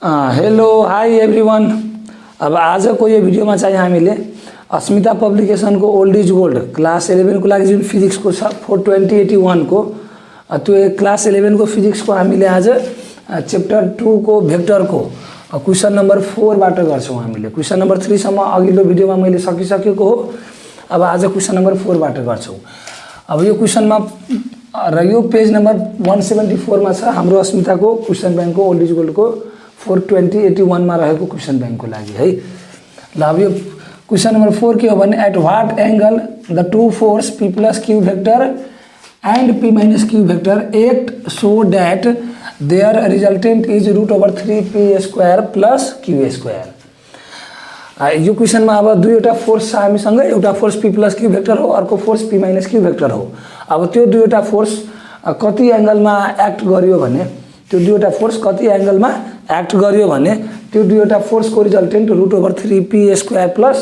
Hello hi everyone. अब आजको यो भिडियोमा चाहिँ हामीले अस्मिता पब्लिकेसनको ओल्ड इज गोल्ड क्लास 11 को लागि जुन फिजिक्सको छ 42081 को त्यो क्लास 11 को फिजिक्सको हामीले आज चैप्टर 2 को भेक्टरको क्वेशन नम्बर 4 बाट गर्छौं। हामीले क्वेशन नम्बर 3 सम्म अघिल्लो भिडियोमा मैले सकिसकेको हो। अब आज क्वेशन नम्बर 4 बाट गर्छौं। अब यो क्वेशनमा र यो पेज नम्बर 174 मा छ हाम्रो अस्मिताको क्वेशन बैंकको ओल्ड इज गोल्डको 42081 मा रहेको क्वेशन बैंकको लागि है। ल अब यो क्वेशन नम्बर 4 के हो भने at what angle the two force p plus q vector and p minus q vector act so that their resultant is √3p square plus q square। यो क्वेशनमा अब दुईवटा फोर्स छ हामीसँग। एउटा force p plus q vector हो, अर्को force p minus q vector हो। अब त्यो दुईवटा फोर्स कति एंगलमा एक्ट गर्यो भने त्यो दुईवटा फोर्स कति एंगलमा एक्ट गर्यो भने त्यो दुईवटा फोर्सको resultant √3p square plus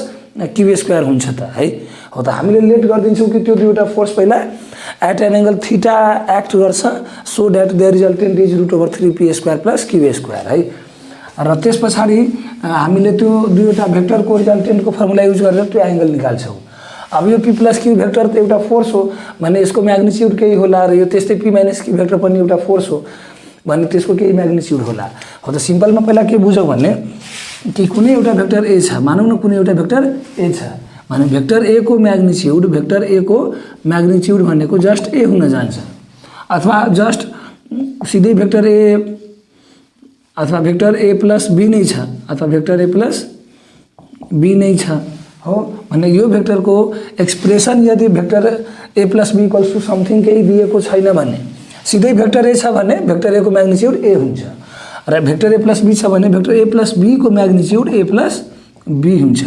q square हुन्छ त है। हो त हामीले लेट गर्दिन्छौं कि त्यो दुईवटा फोर्स पहिला at an angle theta act गर्छ so that the resultant is √3p square plus q square है। र त्यसपछि हामीले त्यो दुईवटा भेक्टरको रिजल्टेन्टको फर्मुला युज गरेर त्यो एंगल निकाल्छौं। अब यो p plus q भेक्टर त एउटा फोर्स हो भने यसको म्याग्निट्युड केही होला र यो त्यस्तै p minus q भेक्टर पनि एउटा फोर्स हो भने त्यसको केही म्याग्निट्युड होला। हो त सिम्पलमा पहिला के बुझौं भने कि कुनै एउटा भेक्टर a छ, मानौं न कुनै एउटा भेक्टर a छ भने भेक्टर a को म्याग्निट्युड भनेको जस्ट a हुन जान्छ अथवा जस्ट सिधै भेक्टर a अथवा भेक्टर a plus b नै छ अथवा भेक्टर a plus b नै छ हो भने यो भेक्टरको एक्सप्रेसन यदि vector a plus b equals to something केही दिएको छैन भने सिधै भेक्टर a छ भने भेक्टर a को म्याग्निट्युड a हुन्छ र भेक्टर a plus b छ भने भेक्टर a plus b को म्याग्निट्युड a plus b हुन्छ।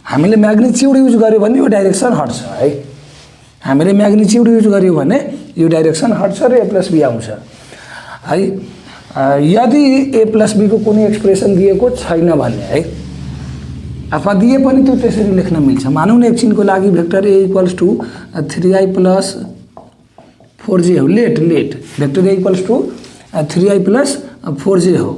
हामीले म्याग्निट्युड युज गर्यो भने यो डाइरेक्सन हट्छ है। हामीले म्याग्निट्युड युज गर्यो भने यो डाइरेक्सन हट्छ र a plus b आउँछ है। यदि a plus b को कुनै एक्सप्रेसन दिएको छैन भने है अथवा दिए पनि त्यो त्यसरी लेख्न मिल्छ। मानौं न एकछिनको लागि vector a equals to 3i plus 4j हो। Let vector a equals to 3i plus 4j हो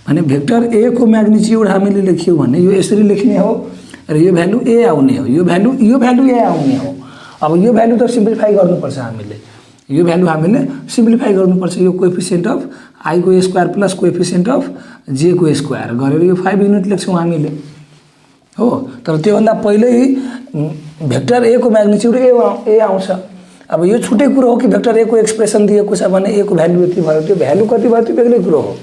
भने भेक्टर a को म्याग्निट्युड हामीले लेख्यौ भने यो यसरी लेख्ने हो र यो भ्यालु a आउने हो, यो भ्यालु a आउने हो। अब यो भ्यालु त सिम्प्लिफाई गर्नुपर्छ हामीले, यो भ्यालु हामीले सिम्प्लिफाई गर्नुपर्छ। यो कोएफिसिएन्ट अफ i को square plus coefficient of j को स्क्वायर गरेर यो 5 युनिट लेख्छौं हामीले हो। तर त्यो भन्दा पहिल्यै भेक्टर a को म्याग्निट्युड a आउँछ। अब यो छुट्टै कुरो हो कि भेक्टर a को एक्सप्रेसन दिएको छ भने a को भ्यालु यति भयो, त्यो भ्यालु कति भयो त्यो बेग्लै कुरो हो।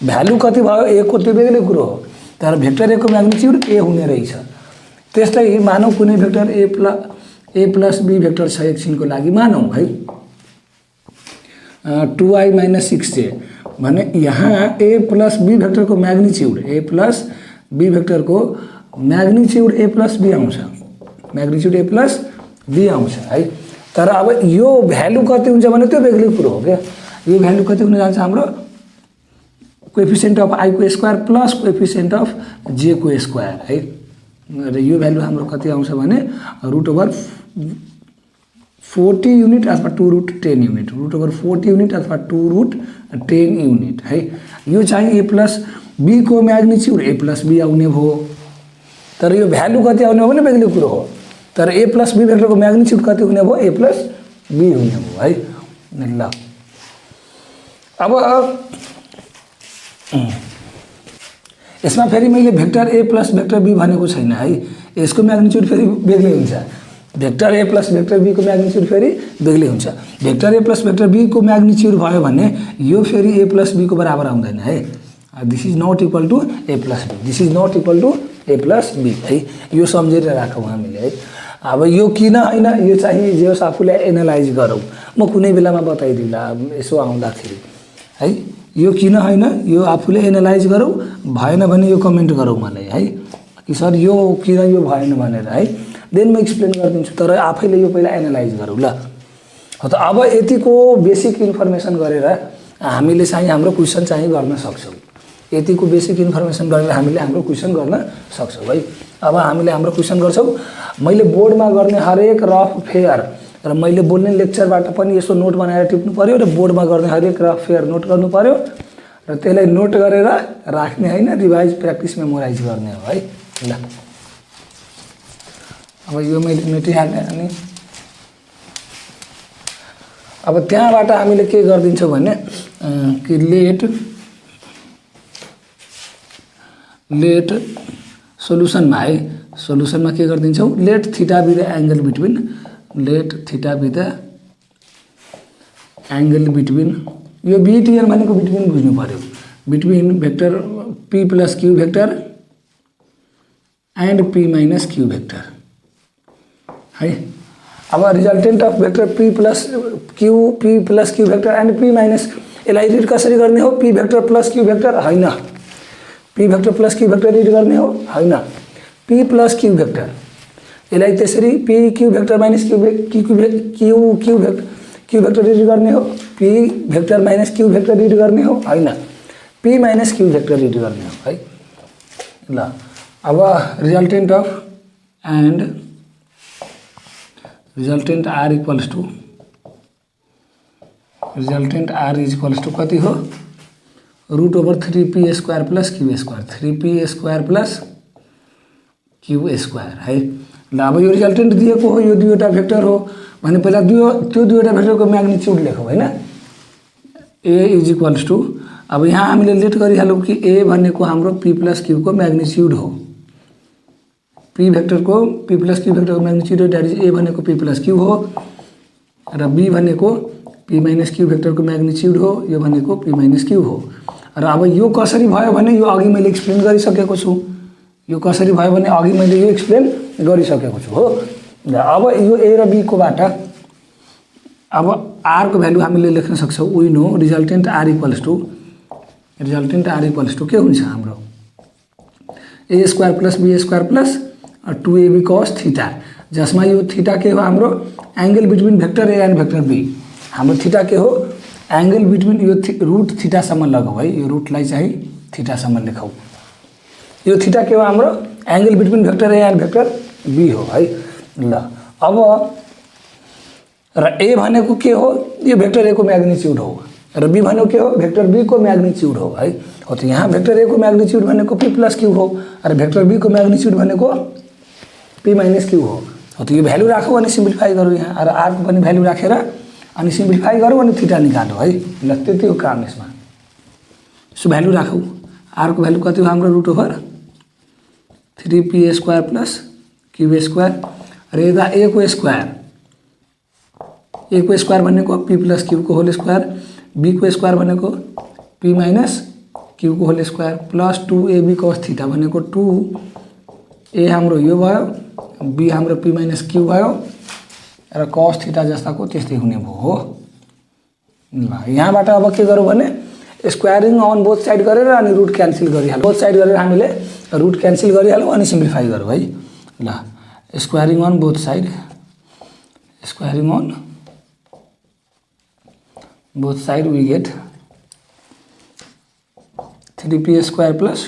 भ्यालु कति भयो a को त्यो बेग्लै कुरो हो। तर भेक्टर a को म्याग्निट्युड a हुने रहेछ। त्यस्तै मानौं कुनै vector a plus b vector छ एकछिनको लागि मानौं है 2i minus 6j भने यहाँ a plus b भेक्टर को म्याग्निट्युड a plus b आउँछ, म्याग्निट्युड a plus b आउँछ है। तर अब यो भ्यालु कति हुन्छ भने त्यो बेग्लै कुरो हो क्या। यो भ्यालु कति हुन जान्छ हाम्रो कोएफिसिएन्ट अफ i को square plus coefficient of j को स्क्वायर है। र यो भ्यालु हाम्रो कति आउँछ भने √40 युनिट अथवा 2√10 युनिट, √40 युनिट अथवा 2√10 युनिट है। यो चाहिँ a plus b को म्याग्निट्युड a plus b आउने भयो। तर यो भ्यालु कति आउने हो भने बेग्लै कुरो हो। तर a plus b भेक्टरको म्याग्निट्युड कति हुने भयो a plus b हुने भयो है। ल अब यसमा फेरि मैले vector a plus vector b भनेको छैन है। यसको म्याग्निट्युड फेरि बेग्लै हुन्छ। Vector a plus vector b को म्याग्निट्युड फेरि बेग्लै हुन्छ। Vector a plus vector b को म्याग्निट्युड भयो भने यो फेरि a plus b को बराबर आउँदैन है। This is not equal to a plus b, this is not equal to a plus b है। यो सम्झेर राखौं हामीले है। अब यो किन हैन यो चाहिँ जे होस् आफुले एनालाइज गरौँ। म कुनै बेलामा बताइदिला यसो आउँदाखेरि है। यो किन हैन यो आफुले एनालाइज गरौँ, भएन भने यो कमेन्ट गरौँ मलाई है कि सर यो किन यो भएन भनेर है। देन म एक्सप्लेन गरिदिन्छु। तर आफैले यो पहिला एनालाइज गरौँ ल। हो त अब यतिको बेसिक इन्फर्मेसन गरेर हामीले चाहिँ हाम्रो क्वेशन चाहिँ गर्न सक्छौं। यतिको बेसिक इन्फर्मेसन गरेर हामीले हाम्रो क्वेशन गर्न सक्छौं है। अब हामीले हाम्रो क्वेशन गर्छौं। मैले बोर्डमा गर्ने हरेक रफ फेयर र मैले बोल्ने लेक्चरबाट पनि यसो नोट बनाएर टिप्नु पर्यो र बोर्डमा गर्ने हरेक रफ फेयर नोट गर्नु पर्यो र त्यसलाई नोट गरेर राख्ने हैन, रिभाइज प्र्याक्टिस मेमोराइज गर्ने हो है। ल अब यो मैले मेटिहालेँ अनि अब त्यहाँबाट हामीले के गर्दिन्छौँ भने कि लेट सोलुसनमा है, सोलुसनमा के गरिदिन्छौँ, let theta be the angle between, let theta be the angle between, यो बिटिएन भनेको बिट्विन बुझ्नु पर्यो, between vector p plus q vector and p minus q vector है। अब resultant of vector p plus q vector and p minus, यसलाई read कसरी गर्ने हो, p vector plus q vector हैन, p vector plus q vector read गर्ने हो हैन, p प्लस q भेक्टर, यसलाई त्यसरी p q vector minus q vector read गर्ने हो, p vector minus q vector read गर्ने हो हैन, p minus q vector read गर्ने हो है। ल अब resultant of and resultant r equals to, resultant r is equals to कति हो, root over 3p square plus q square, 3p square plus q square है। ल अब यो रिजल्टेंट दिएको हो, यो दुईवटा भेक्टर हो भने पहिला त्यो दुईवटा भेक्टरको म्याग्निट्युड लेखौँ हैन, a इज इक्वल्स टू, अब यहाँ हामीले लेट गरिहालौँ कि a भनेको हाम्रो p प्लस q को म्याग्निट्युड हो, p भेक्टरको p प्लस q भेक्टरको म्याग्निट्युड हो, द्याट इज a भनेको p प्लस q हो र b भनेको p माइनस q भेक्टरको म्याग्निट्युड हो, यो भनेको p माइनस q हो। र अब यो कसरी भयो भने यो अघि मैले एक्सप्लेन गरिसकेको छु, यो कसरी भयो भने अघि मैले यो एक्सप्लेन गरिसकेको छु हो। अब यो a र b कोबाट अब r को भ्यालु हामीले लेख्न सक्छौँ, we know resultant r equals to, resultant r equals to के हुन्छ हाम्रो a square plus b square plus 2ab cos theta, जसमा यो थीटा के हो हाम्रो angle between vector a and vector b, हाम्रो थीटा के हो एंगल बिट्विन, यो रूट थीटासम्म लगाऊ है, यो रूटलाई चाहिँ थीटासम्म लेखौँ, यो थीटा के हो हाम्रो angle between vector a and vector b हो है। ल अब र a भनेको के हो, यो भेक्टर a को म्याग्निट्युड हो र b भनेको के हो भेक्टर b को म्याग्निट्युड हो है। हो त यहाँ भेक्टर a को म्याग्निट्युड भनेको p प्लस q हो र भेक्टर b को म्याग्निट्युड भनेको p माइनस q हो। हो त यो भ्यालु राखौँ अनि सिम्प्लिफाई गरौँ यहाँ, र r को पनि भ्यालु राखेर अनि सिम्प्लिफाई गरौँ अनि थीटा निकालौँ है। ल त्यति हो काम यसमा, सो भ्यालु राखौँ, r को भ्यालु कति हो हाम्रो root over 3p square plus q square र यता a को स्क्वायर, a को स्क्वायर भनेको p प्लस q को होल स्क्वायर, b को स्क्वायर भनेको p माइनस q को whole square plus 2ab cos theta भनेको 2a हाम्रो यो भयो, b हाम्रो p माइनस q भयो र cos थीटा जस्ताको त्यस्तै हुने भयो हो। ल यहाँबाट अब के गरौँ भने स्क्वायरिङ अन बोथ साइड गरेर अनि रुट क्यान्सल गरिहालौँ, बोथ साइड गरेर हामीले रुट क्यान्सल गरिहालौँ अनि सिम्प्लिफाई गरौँ है। ल squaring on both side, squaring on both side we get 3p square plus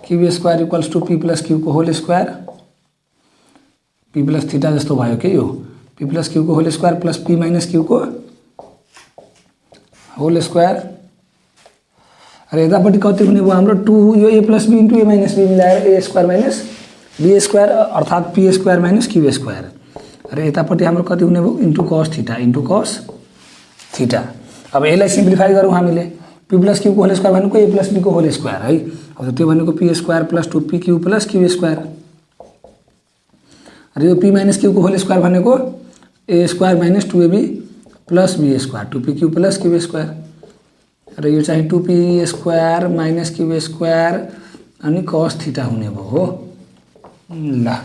q square equals to p plus q को whole square, p plus theta जस्तो भयो के यो p प्लस q को whole square plus p minus q को whole square र यतापट्टि कति हुने भयो हाम्रो 2, यो a plus b into a minus b मिलाएर a square minus b square अर्थात् p square minus q square र यतापट्टि हाम्रो कति हुने भयो into cos theta into cos theta. अब यसलाई सिम्प्लिफाई गरौँ हामीले, p प्लस q को होल स्क्वायर भनेको a प्लस b को होल स्क्वायर है। अब त्यो भनेको p square plus 2pq plus q square र यो p माइनस q को होल स्क्वायर भनेको a square minus 2ab plus b square 2pq plus q square र यो चाहिँ 2p square minus q square अनि cos थीटा हुने भयो हो। ल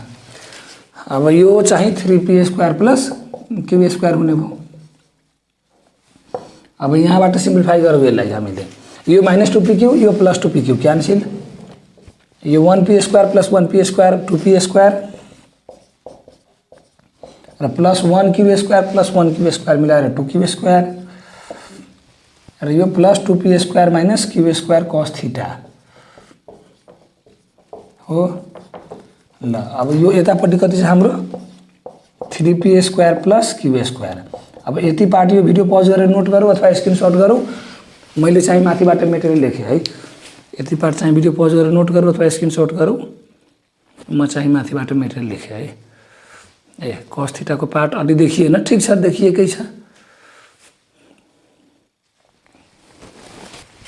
अब यो चाहिँ 3p square plus q square हुने भयो। अब यहाँबाट सिम्प्लिफाई गरौँ यसलाई हामीले, यो माइनस 2pq यो प्लस 2pq क्यान्सल, यो 1p square plus 1p square 2p square र plus 1q square plus 1q square मिलाएर 2q स्क्वायर र यो plus 2p square minus q square cos theta हो। ल अब यो यतापट्टि कति छ हाम्रो 3p square plus q square. अब यति पार्ट यो भिडियो पज गरेर नोट गरौँ अथवा स्क्रिनशट गरौँ मैले चाहिँ माथिबाट मेटेरियल लेखेँ है। यति पार्ट चाहिँ भिडियो पज गरेर नोट गरौँ अथवा स्क्रिनसट गरौँ। म चाहिँ माथिबाट मेटेरियल लेखेँ है। ए कस थीटाको पार्ट अलि देखिएन, ठिक छ देखिएकै छ।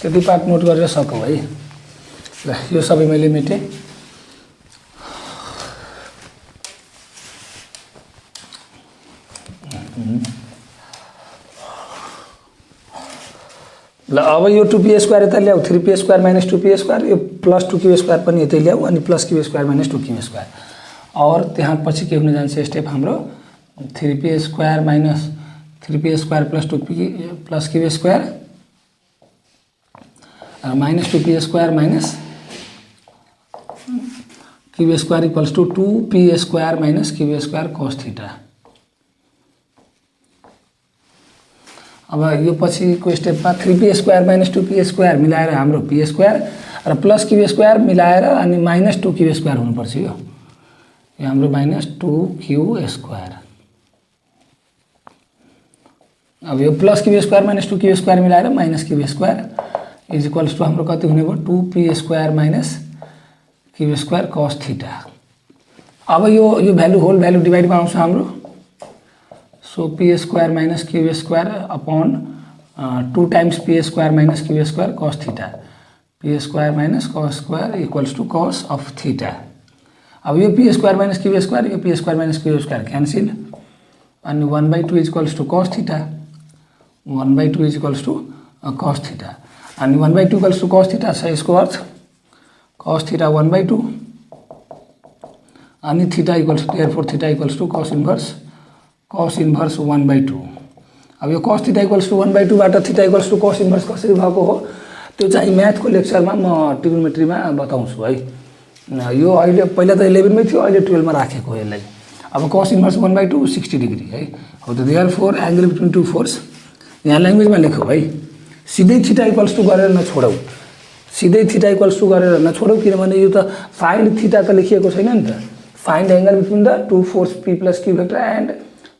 त्यति पार्ट नोट गरेर सकौँ है। ल यो सबै मैले मेटेँ। ल अब यो 2p² यता ल्याऊ, 3p² माइनस 2p², यो प्लस 2q² पनि यतै ल्याऊ अनि प्लस q² माइनस 2q²। और त्यहाँ पछि के हुन जान्छ स्टेप हाम्रो 3p² minus 3p² plus 2p plus q² minus 2p² minus q² equals to 2p² minus q² cos theta. अब यो पछिको स्टेपमा 3p² माइनस 2p² मिलाएर हाम्रो p² र प्लस q² मिलाएर अनि माइनस 2q² हुनुपर्छ। यो हाम्रो माइनस 2q²। अब यो प्लस q² माइनस 2q² मिलाएर minus q² is equals two हाम्रो कति हुने भयो 2p² minus q² cos theta. अब यो भ्यालु होल भ्यालु डिभाइडमा आउँछ हाम्रो। So p² minus q² upon 2 times p² minus q² cos theta. p² minus cos² equals to cos of theta. अब यो p² माइनस q² यो p² माइनस q² क्यान्सिल अनि 1/2 is equals to cos theta. 1/2 is equals to cos theta अनि 1/2 equals to cos theta छ। यसको अर्थ cos theta 1/2 अनि theta equals to therefore theta equals to cos inverse 1/2। अब यो cos theta equals to 1/2 बाट theta equals to cos inverse कसरी भएको हो त्यो चाहिँ म्याथको लेक्चरमा म ट्रिग्नोमेट्रीमा बताउँछु है। यो अहिले पहिला त 11 मै थियो, अहिले 12 मा राखेको यसलाई। अब cos इन्भर्स 1/2 60 डिग्री है। हो त therefore angle between two force यहाँ ल्याङ्ग्वेजमा लेखौ है। सिधै थीटा इक्वल्स टू गरेर नछोडौ, सिधै थीटा इक्वल्स टू गरेर नछोडौ किनभने यो त फाइन्ड थीटा त लेखिएको छैन नि त। Find angle between the two force p plus q vector and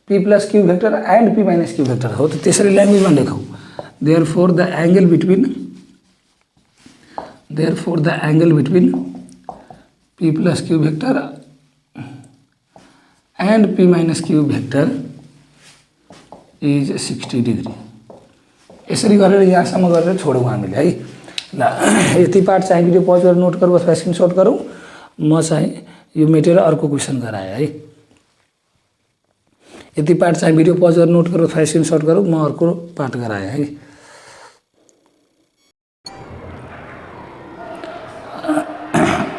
p plus q vector and p minus q vector हो। त त्यसरी ल्याङ्ग्वेजमा लेखौ। Therefore the angle between p plus q vector and p minus q vector is 60 degree. यसरी गरेर यहाँसम्म गरेर छोडौँ हामीले है। ल यति पार्ट चाहिँ भिडियो पज गरेर नोट गरौँ अथवा स्क्रिनसट गरौँ। म चाहिँ यो मेटेर अर्को क्वेसन गराएँ है। यति पार्ट चाहिँ भिडियो पज गरेर नोट गरौँ अथवा स्क्रिनसट गरौँ। म अर्को पार्ट गराएँ है।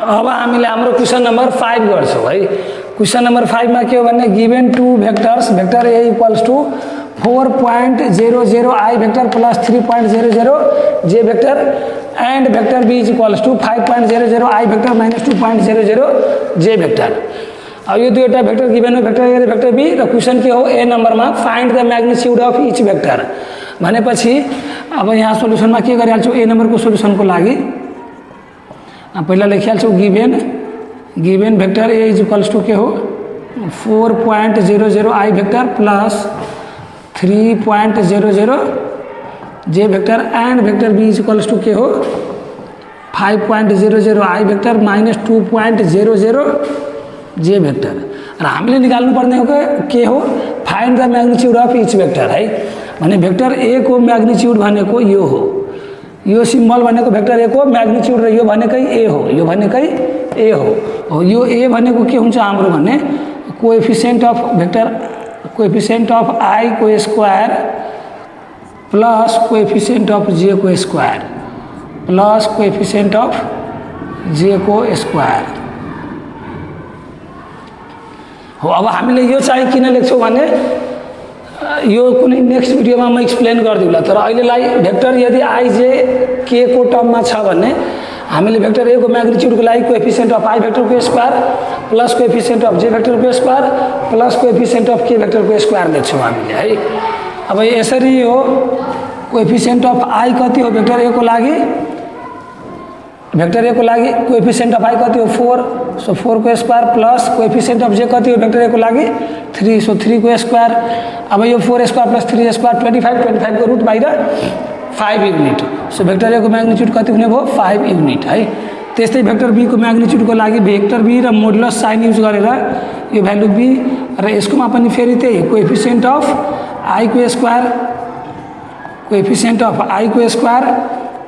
अब हामीले हाम्रो क्वेसन नम्बर 5 गर्छौँ है। क्वेसन नम्बर 5 मा के हो भने given two vectors vector a equals to 4.00 i vector plus 3.00 j vector and vector b is equals to 5.00 i vector minus 2.00 j vector. अब यो दुईवटा भेक्टर गिभन हो, भेक्टर a र भेक्टर b र क्वेसन के हो a नम्बरमा find the magnitude of each vector भनेपछि अब यहाँ सोलुसनमा के गरिहाल्छौँ a नम्बरको सोलुसनको लागि पहिला लेखिहाल्छौँ given vector a is equals to के हो 4.00 i vector plus 3.00 j vector and vector b is equals to के हो 5.00 i vector minus 2.00 j vector. र हामीले निकाल्नु पर्ने हो के हो find the magnitude of each vector है। भने भेक्टर a को म्याग्निट्युड भनेको यो हो, यो सिम्बल भनेको भेक्टर a को म्याग्निट्युड र यो भनेकै a हो, यो भनेकै a हो। यो a भनेको के हुन्छ हाम्रो भने coefficient of vector coefficient of i को square plus coefficient of j को square plus coefficient of j को स्क्वायर हो। अब हामीले यो चाहिँ किन लेख्छौँ भने यो कुनै नेक्स्ट भिडियोमा म एक्सप्लेन गरिदिउँला। तर अहिलेलाई भेक्टर यदि i j k को टर्ममा छ भने हामीले भेक्टर a को म्याग्निट्युडको लागि कोएफिसिएन्ट अफ i भेक्टर को square plus coefficient of j vector को square plus coefficient of k vector को स्क्वायर लेख्छौँ हामीले है। अब यसरी हो कोएफिसिएन्ट अफ i कति हो भेक्टर a को लागि, भेक्टर a को लागि कोएफिसिएन्ट अफ i कति हो 4, सो 4 को square plus coefficient of j कति हो भेक्टर a को लागि 3, सो 3 को स्क्वायर। अब यो 4 स्क्वायर प्लस 3 स्क्वायर 25 को रुट बाहिर 5 युनिट। सो भेक्टर ए को म्याग्निट्युड कति हुने भयो 5 युनिट है। त्यस्तै भेक्टर बी को म्याग्निट्युडको लागि भेक्टर बी र मोडुलस साइन युज गरेर यो भ्यालु बी र यसकोमा पनि फेरि त्यही कोएफिसिएन्ट अफ आई को square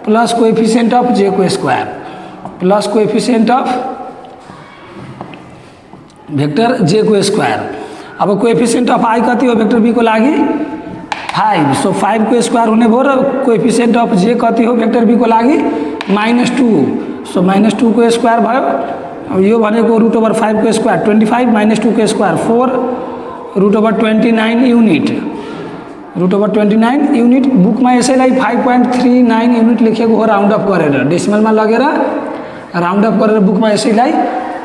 plus coefficient of J को square plus coefficient of vector J को स्क्वायर। अब कोएफिसिएन्ट अफ आई कति हो भेक्टर बी को लागि 5। सो 5 को स्क्वायर हुने भयो र कोएफिसिएन्ट अफ जे कति हो भेक्टर बी को लागि -2। सो -2 को स्क्वायर भयो। अब यो भनेको √5 को स्क्वायर 25 -2 को स्क्वायर 4 √29 युनिट √29 युनिट। बुकमा यसैलाई 5.39 युनिट लेखेको हो राउन्ड अप गरेर, डेसिमलमा लगेर राउन्ड अप गरेर बुकमा यसैलाई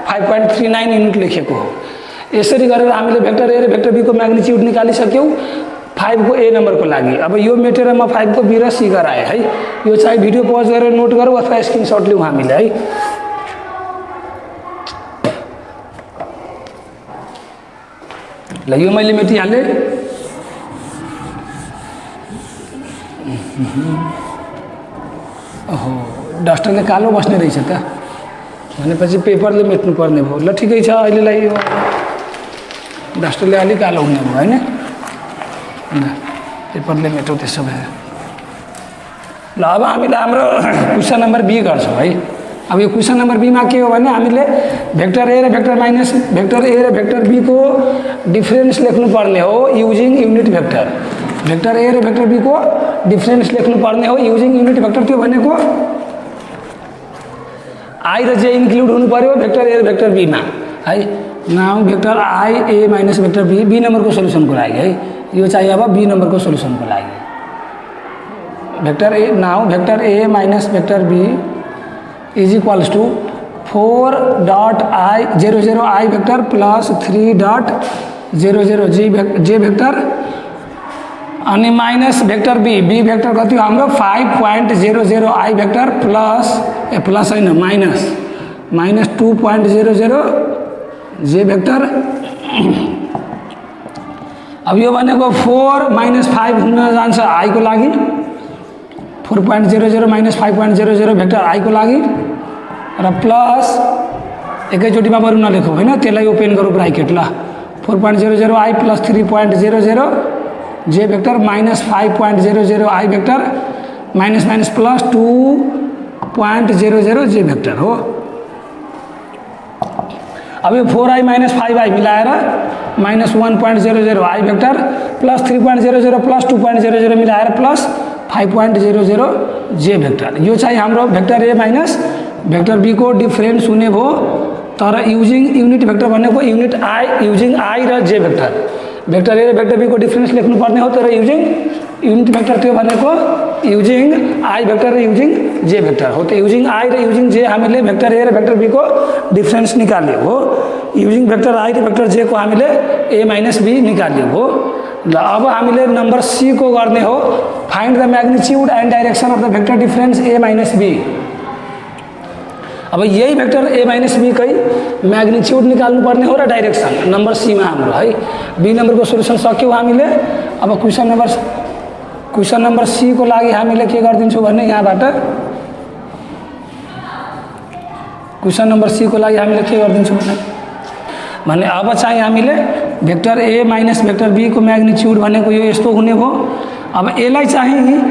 5.39 युनिट लेखेको हो। यसरी गरेर हामीले भेक्टर ए र भेक्टर बी को म्याग्निट्युड निकालिसक्यौँ 5 को ए नम्बरको लागि। अब यो मेटेर म 5 को बी र सी गराएँ है। यो चाहिँ भिडियो पज गरेर नोट गरौँ अथवा स्क्रिनसट लिउँ हामीले है। ल यो मैले मेटिहालेँ। ओहो डस्टरले कालो बस्ने रहेछ त भनेपछि पेपरले मेट्नु पर्ने भयो। ल ठिकै छ, अहिलेलाई यो डस्टरले अलिक कालो हुने भयो होइन, पेपरले मेटौँ त्यसो भए। ल अब हामीले हाम्रो क्वेसन नम्बर बी गर्छौँ है। अब यो क्वेसन नम्बर बीमा के हो भने हामीले भेक्टर ए र भेक्टर ए र भेक्टर बी को डिफरेन्स लेख्नुपर्ने हो using unit vector. Vector A र भेक्टर बी को डिफरेन्स लेख्नुपर्ने हो युजिङ युनिट भेक्टर। त्यो भनेको आई र जे इन्क्लुड हुनु पर्यो भेक्टर ए र भेक्टर बीमा है। Now vector I A minus vector B, B नम्बरको सोल्युसनको लागि है। यो चाहिँ अब बी नम्बरको सोल्युसनको लागि vector A. Now vector A minus vector B is equals to 4.i00 I vector plus 3.00 J vector अनि minus vector B, B vector कति हो हाम्रो 5.00 आई भेक्टर प्लस होइन माइनस 2.00 जे भेक्टर। अब यो भनेको 4 - 5 हुन जान्छ आई को लागि 4.00 - 5.00 भेक्टर आई को लागि र प्लस एकैचोटिमा बरु नलेखौँ होइन, त्यसलाई ओपन गरौँ ब्राकेट। ल 4.00 I plus 3.00 J vector minus 5.00 I vector minus plus 2.00 J vector हो। अब यो 4i - 5i मिलाएर minus 1.00 I vector plus 3.00 plus 2.00 मिलाएर प्लस 5.00 जे भेक्टर। यो चाहिँ हाम्रो vector A minus vector B को डिफरेन्स हुने भयो। तर युजिङ युनिट भेक्टर भनेको युजिङ आई र जे भेक्टर। भेक्टर ए र भेक्टर बी को डिफरेन्स लेख्नुपर्ने हो, तर युजिङ युनिट भेक्टर त्यो भनेको युजिङ आई भेक्टर र युजिङ जे भेक्टर हो। त युजिङ आई र युजिङ जे हामीले भेक्टर ए र भेक्टर बी को डिफरेन्स निकाल्यो हो। युजिङ भेक्टर आई र भेक्टर जे को हामीले ए माइनस बी निकाल्यो हो। ल अब हामीले नम्बर सी को गर्ने हो, find the magnitude and direction of the vector difference A minus B. अब यही भेक्टर ए माइनस बी कै म्याग्निट्युड निकाल्नु पर्ने हो र डाइरेक्सन नम्बर सीमा हाम्रो है। बी नम्बरको सोल्युसन सक्यौँ हामीले। अब क्वेसन नम्बर सी को लागि हामीले के गरिदिन्छौँ भने यहाँबाट क्वेसन नम्बर सी को लागि हामीले के गरिदिन्छौँ भने अब चाहिँ हामीले vector A minus vector B को म्याग्निट्युड भनेको यो यस्तो हुने भयो। अब यसलाई चाहिँ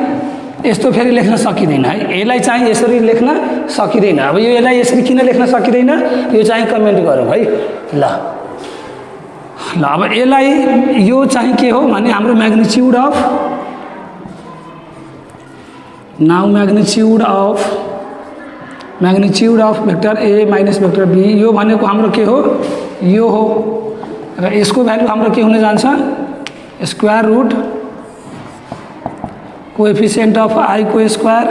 यस्तो फेरि लेख्न सकिँदैन है, यसलाई चाहिँ यसरी लेख्न सकिँदैन। अब यो यसलाई यसरी किन लेख्न सकिँदैन यो चाहिँ कमेन्ट गरौँ है। ल अब यसलाई यो चाहिँ के हो भने हाम्रो magnitude of vector A minus vector B यो भनेको हाम्रो के हो यो हो र यसको भ्यालु हाम्रो के हुन जान्छ square root coefficient of I को square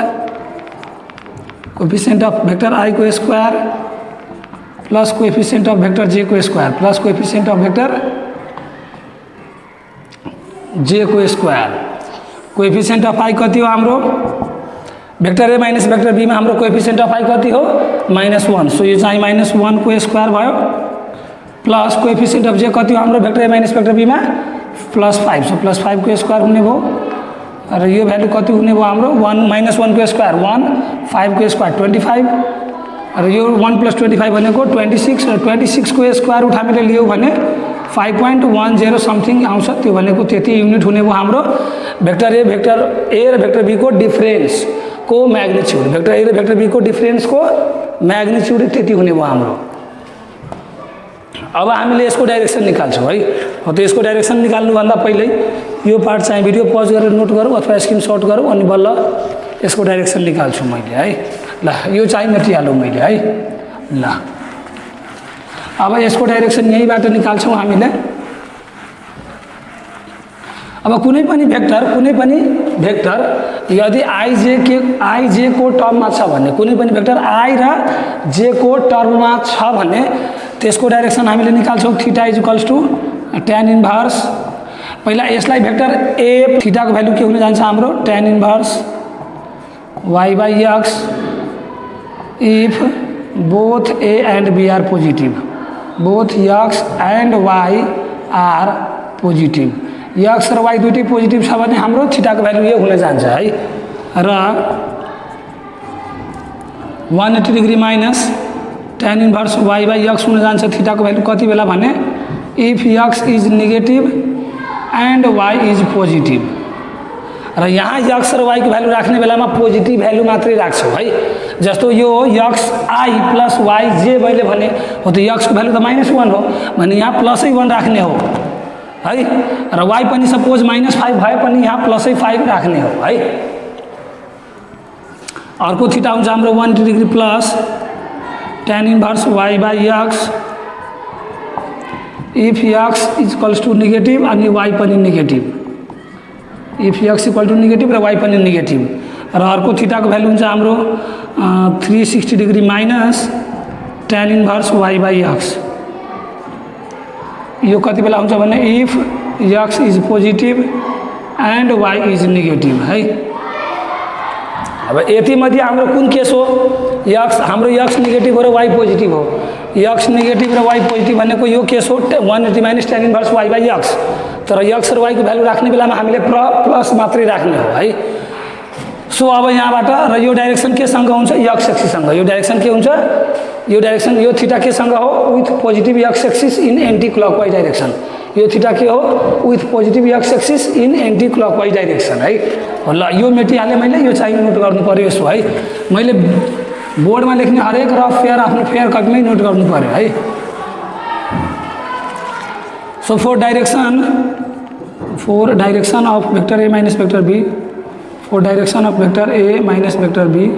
coefficient of vector I को square plus coefficient of vector J को square plus coefficient of vector J को स्क्वायर। कोएफिसिएन्ट अफ आई कति हो हाम्रो vector A minus vector B में हाम्रो coefficient of I कति हो -1। सो यो चाहिँ -1 को स्क्वायर भयो प्लस कोएफिसिएन्ट अफ जे कति हो हाम्रो vector A minus vector B में +5। सो +5 को स्क्वायर हुने भयो र यो भ्यालु कति हुने भयो हाम्रो 1 - 1 को स्क्वायर 1 5 को स्क्वायर 25 र यो 1 + 25 भनेको 26 र 26 को स्क्वायर रुट हामीले लियौ भने 5.10 समथिङ आउँछ। त्यो भनेको त्यति युनिट हुने भयो हाम्रो भेक्टर ए र भेक्टर बी को डिफरेन्स को म्याग्निट्युड। भेक्टर ए र भेक्टर बी को डिफरेन्स को म्याग्निट्युड त्यति हुने भयो हाम्रो। अब हामीले यसको डाइरेक्सन निकाल्छौँ है। हो त यसको डाइरेक्सन निकाल्नुभन्दा पहिल्यै यो पार्ट चाहिँ भिडियो पज गरेर नोट गरौँ अथवा स्क्रिनसट गरौँ अनि बल्ल यसको डाइरेक्सन निकाल्छु मैले है। ल यो चाहिँ मेटिहालौँ मैले है। ल अब यसको डाइरेक्सन यहीँबाट निकाल्छौँ हामीले। अब कुनै पनि भेक्टर यदि आइजे को टर्ममा छ भने कुनै पनि भेक्टर आई र जे को टर्ममा छ भने त्यसको डाइरेक्सन हामीले निकाल्छौँ थीटा = tan इन्भर्स। पहिला यसलाई भेक्टर ए थीटाको भ्यालु के हुन जान्छ हाम्रो tan inverse y/x if both a and b are positive. Both x and y are positive. x र y दुईटै पोजिटिभ छ भने हाम्रो थीटाको भ्यालु यो हुन जान्छ है। र 180 degree minus tan inverse y/x हुन जान्छ थीटाको भ्यालु कति बेला भने if x is negative and y is positive. र यहाँ x र y को भ्यालु राख्ने बेलामा पोजिटिभ भ्यालु मात्रै राख्छौँ है। जस्तो यो x i + y जे मैले भने हो त x को भ्यालु त -1 हो भने यहाँ +1 राख्ने हो है। र y पनि सपोज -5 भए पनि यहाँ +5 राख्ने हो है। अर्को थीटा हुन्छ हाम्रो 180 degree plus tan inverse y/x if x = negative अनि y पनि नेगेटिभ। इफ x = नेगेटिभ र y पनि नेगेटिभ। र अर्को थीटाको भ्यालु हुन्छ हाम्रो 360 degree minus tan inverse y/x। यो कति बेला हुन्छ भने if x is positive and y is negative है। अब यति मध्ये हाम्रो कुन केस हो हाम्रो x नेगेटिभ हो र y पोजिटिभ हो। x नेगेटिभ र y पोजिटिभ भनेको यो केस हो 180 - tan इन्भर्स y/x। तर x र y को भ्यालु राख्ने बेलामा हामीले प्लस मात्रै राख्ने हो है। सो अब यहाँबाट र यो डाइरेक्सन केसँग हुन्छ x एक्सिससँग। यो डाइरेक्सन के हुन्छ यो डाइरेक्सन यो थीटा केसँग हो with positive x axis in anti clockwise direction. यो थीटा के हो with positive x axis in anti clockwise direction है। ल यो मेटिहालेँ मैले। यो चाहिँ नोट गर्नु पर्यो यसो है। मैले बोर्डमा लेख्ने हरेक रफ फेयर आफ्नो फेयर कपीमै नोट गर्नु पर्यो है। So for direction of vector a minus vector b, for direction of vector a minus vector b,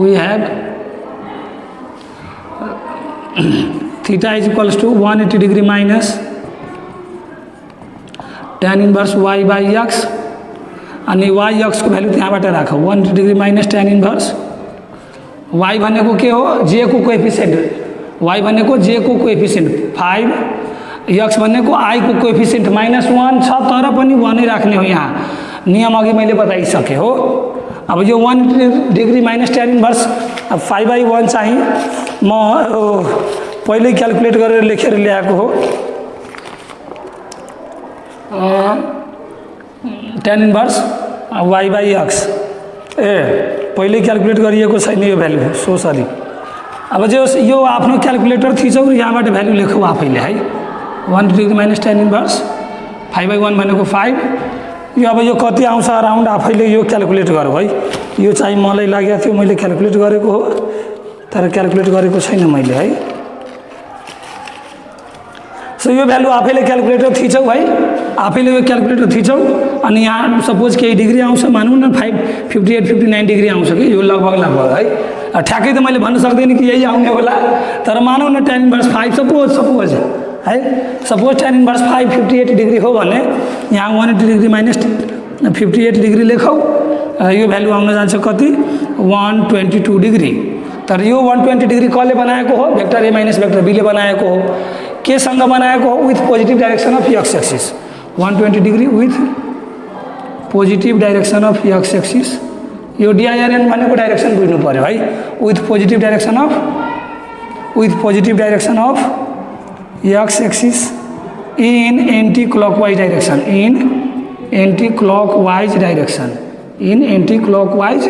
we have theta is equals to 180 degree minus tan inverse y/x अनि y/x को value त्यहाँबाट राखौँ 180 degree minus tan inverse y भनेको के हो j को coefficient y भनेको j को कोएफिसिएन्ट 5 x भनेको i को कोएफिसिएन्ट -1 छ तर पनि 1 नै राख्ने हो। यहाँ नियम अघि मैले बताइसकेँ हो। अब यो 180 डिग्री माइनस tan इन्भर्स 5/1 चाहिँ म पहिल्यै क्याल्कुलेट गरेर लेखेर ल्याएको हो। tan इन्भर्स y/x पहिल्यै क्याल्कुलेट गरिएको छैन यो भ्यालु सो सरी। अब जो यो आफ्नो क्याल्कुलेटर थिचौँ र यहाँबाट भ्यालु लेखौँ आफैले है। 180 डिग्री माइनस tan इन्भर्स 5/1 भनेको 5। यो अब यो कति आउँछ अराउन्ड आफैले यो क्याल्कुलेट गरौँ है। यो चाहिँ मलाई लागेको थियो मैले क्याल्कुलेट गरेको हो तर क्याल्कुलेट गरेको छैन मैले है। सो यो भ्यालु आफैले क्याल्कुलेटर थिचौँ है। आफैले यो क्याल्कुलेटर थिचौँ अनि यहाँ सपोज केही डिग्री आउँछ मानौँ न 58 59 डिग्री आउँछ कि यो लगभग है। ठ्याक्कै त मैले भन्न सक्दैन कि यही आउने होला तर मानौँ न tan इन्भर्स 5 सपोज है। सपोज tan इन्भर्स 5 58 डिग्री हो भने यहाँ 180 डिग्री माइनस 58 डिग्री लेखौँ। यो भ्यालु आउन जान्छ कति 122 डिग्री। तर यो 120 डिग्री कसले बनाएको हो भेक्टर ए माइनस भेक्टर बीले बनाएको हो। केसँग बनाएको हो with positive direction of x axis 120 degree with positive direction of x axis. यो DIRN भनेको डाइरेक्सन बुझ्नु पर्यो है। With positive direction of x axis in anti clockwise direction in anti clockwise direction, in anti clockwise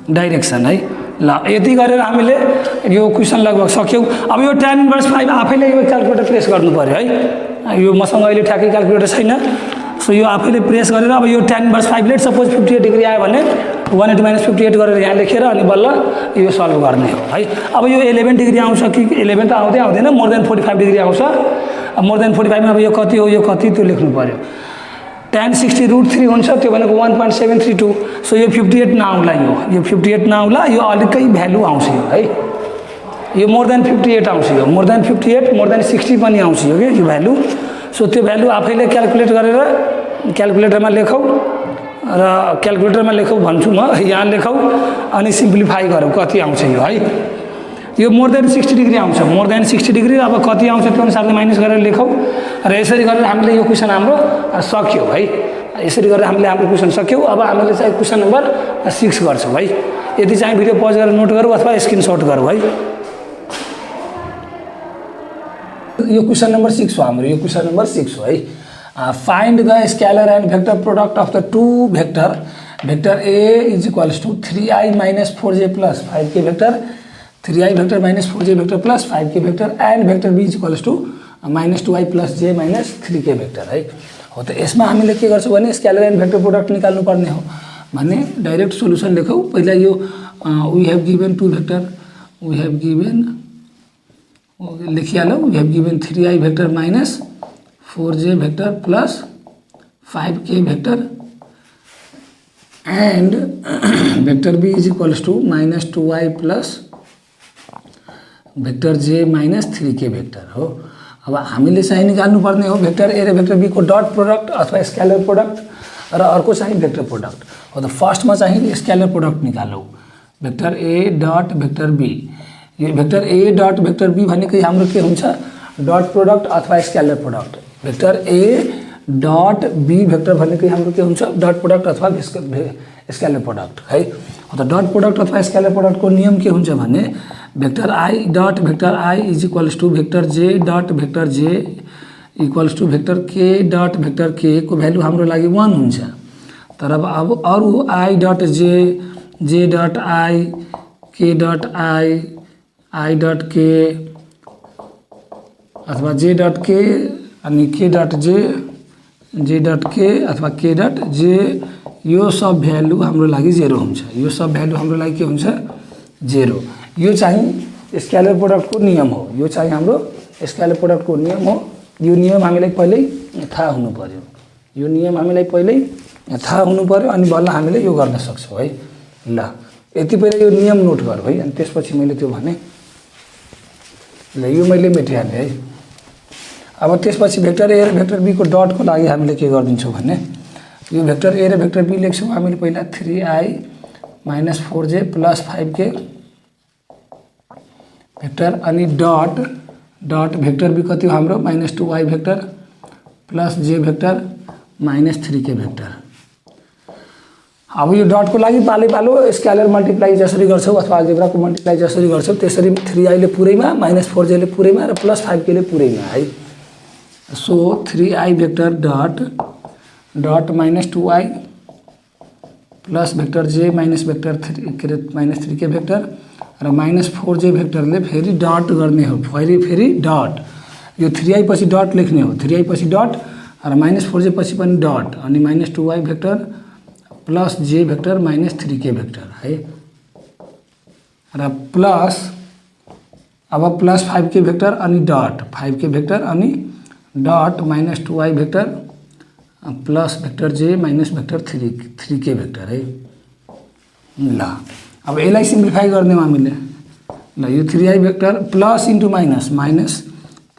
direction है। ल यति गरेर हामीले यो क्वेसन लगभग सक्यौँ। अब यो tan इन्भर्स 5 आफैले यो क्याल्कुलेटर प्रेस गर्नु पर्यो है। यो मसँग अहिले ठ्याक्कै क्याल्कुलेटर छैन, सो यो आफैले प्रेस गरेर अब यो tan inverse 5 let suppose 58 degree आयो भने 180 माइनस 58 गरेर यहाँ लेखेर अनि बल्ल यो सल्भ गर्ने हो है। अब यो 11 डिग्री आउँछ कि 11 त आउँदै आउँदैन, मोर देन 45 डिग्री आउँछ। मोर देन 45 मा अब यो कति हो, यो कति त्यो लेख्नु पर्यो। tan 60√3 हुन्छ, त्यो भनेको 1.732। सो यो 58 नआउला, यो 58 नआउला, यो अलिकै भ्यालु आउँछ यो है। यो मोर देन 58 आउँछ, यो मोर देन 58 मोर देन 60 पनि आउँछ यो के यो भ्यालु। सो त्यो भ्यालु आफैले क्याल्कुलेट गरेर क्याल्कुलेटरमा लेखौ र क्याल्कुलेटरमा लेखौ भन्छु म, यहाँ लेखौ अनि सिम्प्लिफाई गरौँ कति आउँछ यो है। यो मोर देन 60 डिग्री आउँछ, मोर देन 60 डिग्री। अब कति आउँछ त्यो अनुसारले माइनस गरेर लेखौ र यसरी गरेर हामीले यो क्वेसन हाम्रो सक्यौँ है। यसरी गरेर हामीले हाम्रो क्वेसन सक्यौँ। अब हामीले चाहिँ क्वेसन नम्बर 6 गर्छौँ है। यदि चाहिँ भिडियो पज गरेर नोट गरौँ अथवा स्क्रिनसट गरौँ है। यो क्वेसन नम्बर 6 हो हाम्रो, यो क्वेसन नम्बर 6 हो है। Find the scalar and vector product of the two vector, vector A is equals to 3i minus 4j plus 5k vector, 3i vector minus 4j vector plus 5k vector and vector B is equals to minus 2i plus j minus 3k vector है। हो त यसमा हामीले के गर्छौँ भने scalar and vector product निकाल्नु पर्ने हो भने डाइरेक्ट सोल्युसन लेखौँ। पहिला यो we have given two vector, we have given लेखिहालौँ, we have given 3i vector minus 4j vector plus 5k vector and vector B is equals to minus 2i plus vector j minus 3k vector हो। अब हामीले चाहिँ निकाल्नु पर्ने हो vector A र vector B को डट प्रोडक्ट अथवा स्केलर प्रोडक्ट र अर्को चाहिँ भेक्टर प्रोडक्ट हो। त फर्स्टमा चाहिँ स्केलर प्रोडक्ट निकालौँ, vector A dot vector B. यो vector A dot vector B भनेकै हाम्रो के हुन्छ, डट प्रोडक्ट अथवा scalar product. Vector A dot B vector भनेकै हाम्रो के हुन्छ, डट प्रोडक्ट अथवा स्केलर प्रोडक्ट है। त डट प्रोडक्ट अथवा स्केलर प्रोडक्टको नियम के हुन्छ भने vector I dot vector I is equals to vector J dot vector J equals to vector K dot vector K को भ्यालु हाम्रो लागि 1 हुन्छ। तर अब अरू आई डट जे, जे डट आई, के डट आई डट के अथवा जे डट के अनि के डट जे डट के अथवा के डट जे, यो सब भ्यालु हाम्रो लागि 0 हुन्छ। यो सब भ्यालु हाम्रो लागि के हुन्छ, 0। यो चाहिँ स्केलर प्रोडक्टको नियम हो, यो चाहिँ हाम्रो स्केलर प्रोडक्टको नियम हो। यो नियम हामीलाई पहिल्यै थाहा हुनु पर्यो, यो नियम हामीलाई पहिल्यै थाहा हुनु पर्यो अनि बल्ल हामीले यो गर्न सक्छौँ है। ल यति पहिला यो नियम नोट गरौँ है, अनि त्यसपछि मैले त्यो भने। ल यो मैले मेटिहालेँ है। अब त्यसपछि भेक्टर ए र भेक्टर बी को डटको लागि हामीले के गरिदिन्छौँ भने यो भेक्टर ए र भेक्टर बी लेख्छौँ हामीले पहिला 3i minus 4j plus 5k vector अनि डट भेक्टर बी कति हो हाम्रो minus 2i vector plus j vector minus 3k vector. अब यो डटको लागि पालै पालो स्केलर मल्टिप्लाई जसरी गर्छौँ अथवा अल्जेब्राको मल्टिप्लाई जसरी गर्छौँ त्यसरी 3i ले पुरैमा माइनस 4j ले पुरैमा र प्लस 5k ले पुरैमा है। So 3i vector dot minus 2i plus vector j minus vector 3 minus 3k vector र माइनस 4j भेक्टरले फेरि डट गर्ने हो, फेरि डट। यो 3i पछि डट लेख्ने हो, 3i पछि डट र माइनस 4j पछि पनि डट अनि minus 2i vector plus j vector minus 3k vector है र प्लस अब प्लस 5k भेक्टर अनि डट 5k भेक्टर अनि dot minus 2i vector plus vector j minus vector 3k vector है। ल अब यसलाई सिम्प्लिफाई गर्ने हामीले ल यो 3i vector plus into minus minus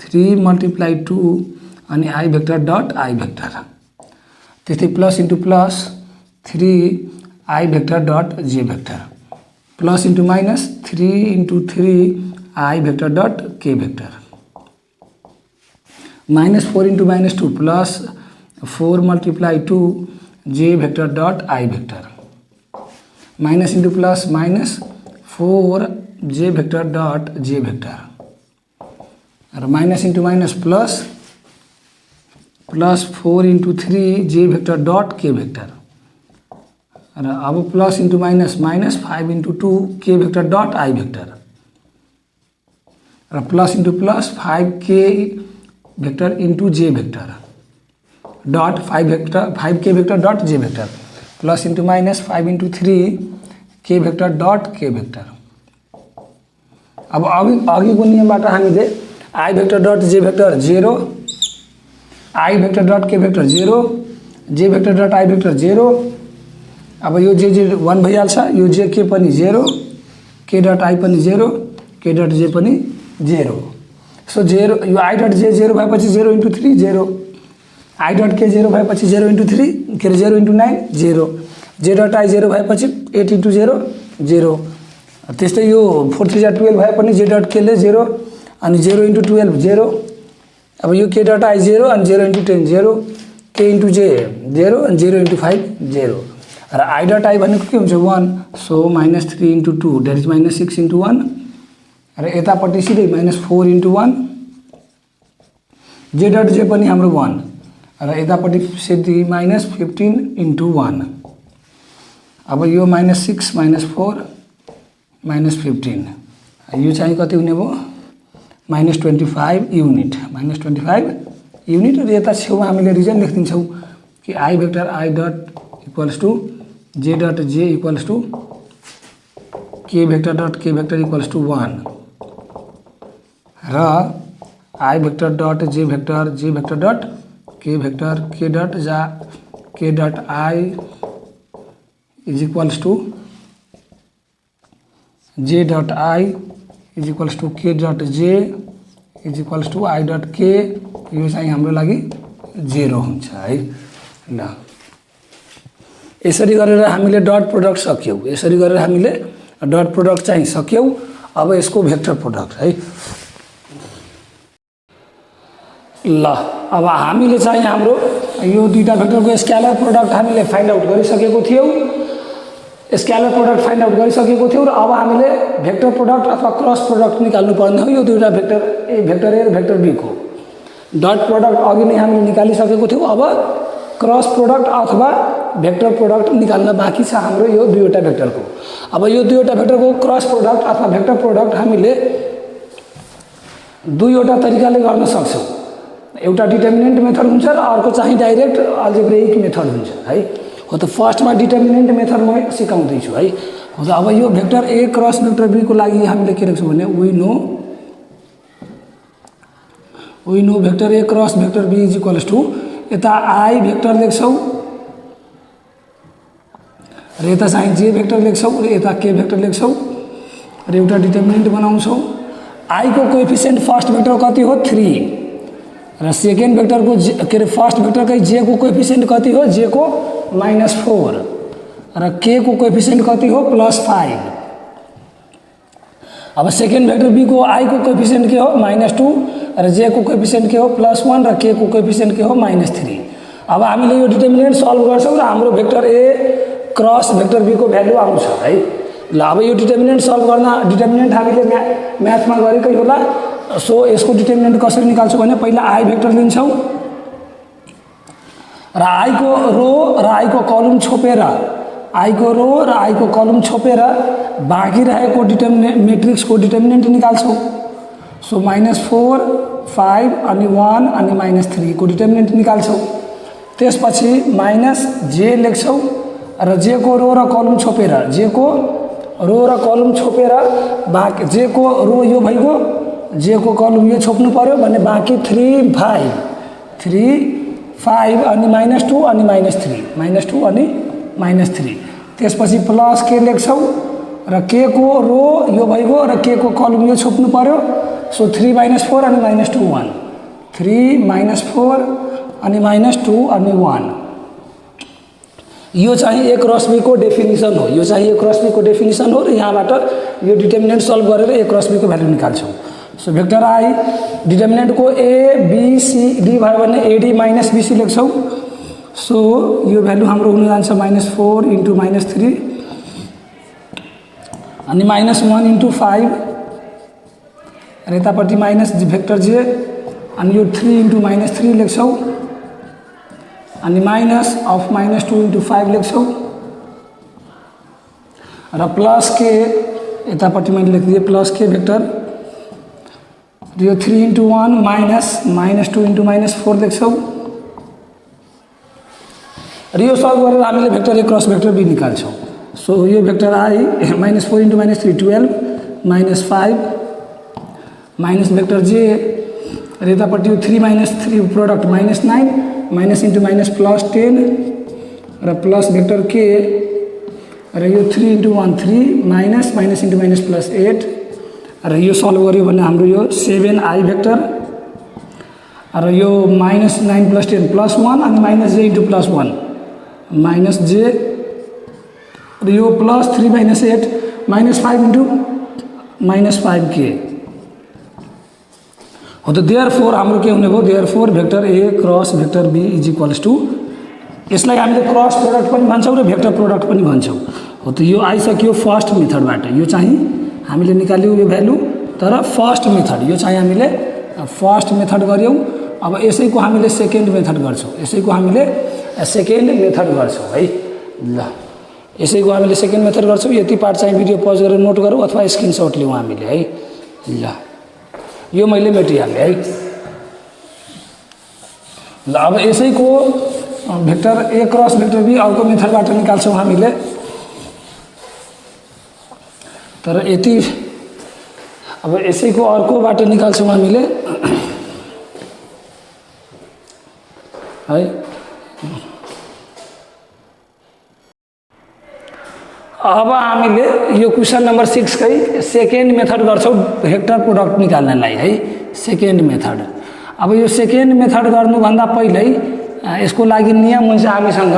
3 multiply 2 अनि i vector dot i vector त्यस्तै plus into plus 3i vector dot j vector plus into minus 3 into 3i vector dot k vector minus 4 into minus 2 plus 4 multiply 2 j vector dot i vector minus into plus minus 4 j vector dot j vector र minus into minus plus plus 4 into 3 जे vector dot K vector र अब plus into minus minus 5 into 2 के vector dot I vector र plus into plus 5 के vector into जे vector dot 5 के vector dot J vector plus into minus 5 into 3 के vector dot K vector. अब अघिको नियमबाट हामीले I vector dot J vector 0 I vector dot K vector 0 जे vector dot I vector 0 अब यो जे 1 भइहाल्छ यो जे के पनि 0 के डट आई पनि 0 के डट जे पनि 0 सो 0 यो आई डट जे 0 भएपछि 0 इंटू 3 0 आई डट के 0 भएपछि 0 इंटू 3 के 0 इंटू 9 0 जे डट आई 0 भएपछि 8 इंटू 0 0 त्यस्तै यो 4 3 12 भए पनि जे डट के ले 0 अनि 0 इंटू 12 0 अब यो के डट आई 0 अनि 0 इंटू 10 0 के इंटू जे 0 अनि 0 इंटू 5 0 र आई डट आई भनेको के हुन्छ 1 so -3 into 2 that is -6 into 1 र यतापट्टि सिधै -4 इंटू 1 जे डट जे पनि हाम्रो 1 र यतापट्टि सिधै -15 इंटू 1 अब यो -6 -4 -15 यो चाहिँ कति हुने भयो -25 युनिट -25 युनिट र यता छेउमा हामीले रिजन लेखिदिन्छौँ कि I vector I dot equals to J dot J equals to K vector dot K vector equals to 1 र I vector dot J vector dot K vector K dot I is equals to J dot I is equals to K dot J is equals to I dot K यो चाहिँ हाम्रो लागि 0 हुन्छ है। ल यसरी गरेर हामीले डट प्रोडक्ट सक्यौं यसरी गरेर हामीले डट प्रोडक्ट चाहिँ सक्यौं। अब यसको भेक्टर प्रोडक्ट है ल अब हामीले चाहिँ हाम्रो यो दुईटा भेक्टरको स्केलर प्रोडक्ट हामीले फाइन्ड आउट गरिसकेको थियौं स्केलर प्रोडक्ट फाइन्ड आउट गरिसकेको थियौं र अब हामीले भेक्टर प्रोडक्ट अथवा क्रस प्रोडक्ट निकाल्नु पर्ने हो यो दुईटा भेक्टर ए र भेक्टर बी को डट प्रोडक्ट अघि नै हामीले निकालिसकेको थियौं। अब क्रस प्रोडक्ट अथवा भेक्टर प्रोडक्ट निकाल्न बाँकी छ हाम्रो यो दुईवटा भेक्टरको। अब यो दुईवटा भेक्टरको क्रस प्रोडक्ट अथवा भेक्टर प्रोडक्ट हामीले दुईवटा तरिकाले गर्न सक्छौं। एउटा डिटर्मिनेन्ट मेथड हुन्छ र अर्को चाहिँ डाइरेक्ट अल्जेब्रिक मेथड हुन्छ है। हो त फर्स्टमा डिटर्मिनेन्ट मेथड म सिकाउँदै छु है। हो त अब यो vector A cross vector B को लागि हामीले के लेख्छौं भने we know vector A cross vector B is equals to यता आई भेक्टर लेख्छौं र यता चाहिँ जे भेक्टर लेख्छौं र यता के भेक्टर लेख्छौं र एउटा डिटर्मिनेन्ट बनाउँछौं। आई को कोएफिसिएन्ट फर्स्ट भेक्टर कति हो 3 र सेकेन्ड भेक्टर को के रे फर्स्ट भेक्टर कै जे को कोएफिसिएन्ट कति हो जे को -4 र के को कोएफिसिएन्ट कति हो +5। अब सेकेन्ड भेक्टर बी को आई को कोएफिसिएन्ट के हो -2 र जे को कोएफिसिएन्ट के हो +1 र के को कोएफिसिएन्ट के हो -3। अब हामीले यो डिटर्मिनेन्ट सल्भ गर्छौं र हाम्रो vector A cross vector B को भ्यालु आउँछ है। ल अब यो डिटर्मिनेन्ट सल्भ गर्न डिटर्मिनेन्ट हामीले म्याथमा गरेकै होला। सो यसको डिटर्मिनेन्ट कसरी निकाल्छौं भने पहिला आई भेक्टर लिन्छौं र आई को रो र आई को कलम छोपेर आई को रो र आई को कलम छोपेर बाँकी रहेको मैट्रिक्स को डिटर्मिनेन्ट निकाल्छौं। सो -4 5 अनि 1 अनि -3 को डिटर्मिनेन्ट निकाल्छौं। त्यसपछि -j लेख्छौं र जे को रो र कलम छोपेर जे को रो र कलम छोपेर बाँकी जे को रो यो भइगयो जे को कलम यो छोप्नु पर्यो भने बाँकी 3 5 अनि -2 अनि -3 अनि -3 त्यसपछि प्लस के लेख्छौं र के को रो यो भइगयो र के को कलम यो छोप्नु पर्यो। सो 3 - 4 अनि -2 1 3 - 4 अनि -2 अनि 1 यो चाहिँ ए क्रस बी को डेफिनिसन हो। यो चाहिँ ए क्रस बी को डेफिनिसन हो र यहाँबाट यो डिटर्मिनेन्ट सल्भ गरेर ए क्रस बी को भ्यालु निकाल्छौं। सो भेक्टर आई डिटर्मिनेन्ट को ए बी सी डी भयो भने एडी - बीसी लेख्छौं। सो यो भ्यालु हाम्रो हुन जान्छ -4 * -3 अनि -1 * 5 र यतापट्टि माइनस भेक्टर जे अनि यो 3 * -3 लेख्छौं अनि माइनस अफ -2 × 5 लेख्छौँ र प्लस के यतापट्टि मैले लेखिदिएँ प्लस के भेक्टर यो 3 × 1 माइनस -2 × -4 लेख्छौँ र यो सल्भ गरेर हामीले vector A cross vector B निकाल्छौँ। सो यो vector I -4 × -3 12 -5 minus vector J र यतापट्टि यो 3 - 3 product -9 minus into minus plus 10 र प्लस भेक्टर के र यो 3 × 1 3 माइनस इन्टु माइनस प्लस 8 र यो सल्भ गर्यो भने हाम्रो यो 7i भेक्टर र यो -9 + 10 + 1 अनि -j इन्टु +1 -j र यो प्लस 3 - 8 -5 इन्टु -5k हो। त देयरफोर हाम्रो के हुने भयो therefore vector A cross vector B is equals to यसलाई हामीले क्रस प्रोडक्ट पनि भन्छौँ र भेक्टर प्रोडक्ट पनि भन्छौँ हो। त यो आइसक्यो फर्स्ट मेथडबाट यो चाहिँ हामीले निकाल्यौँ यो भ्यालु तर फर्स्ट मेथड यो चाहिँ हामीले फर्स्ट मेथड गर्यौँ। अब यसैको हामीले सेकेन्ड मेथड गर्छौँ यसैको हामीले सेकेन्ड मेथड गर्छौँ है ल यसैको हामीले सेकेन्ड मेथड गर्छौँ। यति पार्ट चाहिँ भिडियो पज गरेर नोट गरौँ अथवा स्क्रिनसट लिउँ हामीले है ल यो मैले मेटिहालेँ है ल अब यसैको vector A cross vector B अर्को मेथडबाट निकाल्छौँ हामीले तर यति अब यसैको अर्कोबाट निकाल्छौँ हामीले है। अब हामीले यो क्वेसन नम्बर 6 कै सेकेन्ड मेथड गर्छौँ भेक्टर प्रोडक्ट निकाल्नलाई है सेकेन्ड मेथड। अब यो सेकेन्ड मेथड गर्नुभन्दा पहिल्यै यसको लागि नियम हुन्छ हामीसँग